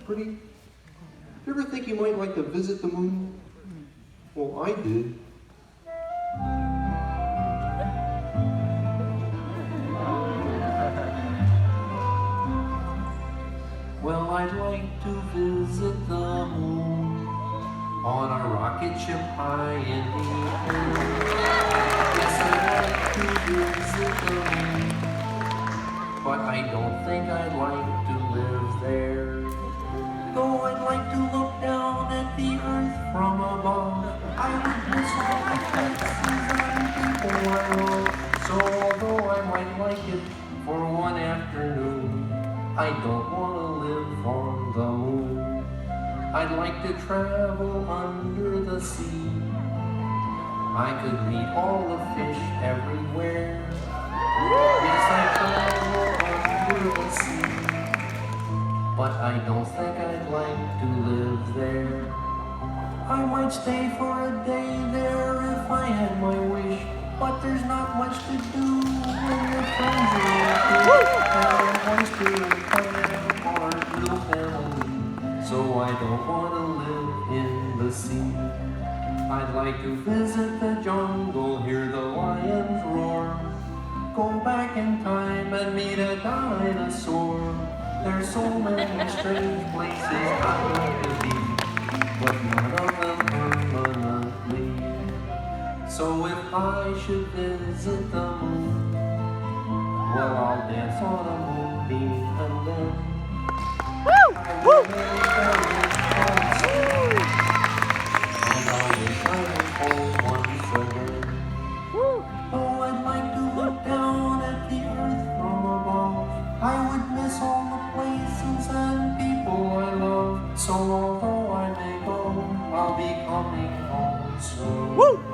pretty? You ever think you might like to visit the moon? Well, I did. Well, I'd like to visit the moon on a rocket ship high in the air. Yes, I'd like to visit the moon, but I don't think I'd like to live there. Though I'd like to look down at the earth from above, I would miss all the places and people I love. So although I might like it for one afternoon, I don't want to live on the moon. I'd like to travel under the sea. I could meet all the fish everywhere. Yes, I travel under the sea, but I don't think I'd like to live there. I might stay for a day there if I had my wish, but there's not much to do when your friends are with you. And oyster and clam are little family, so I don't want to live in the sea. I'd like to visit the jungle, hear the lions roar, go back in time and meet a dinosaur. There's so many strange places I'd like to be, but none of them permanently. So if I should visit the moon, well, I'll dance on a moonbeam and then I will very, very fancy, and I'll wish I was home once again. Oh, I'd like to look down at the earth from above. I would miss all the places and people I love. So although I may go, I'll be coming home soon.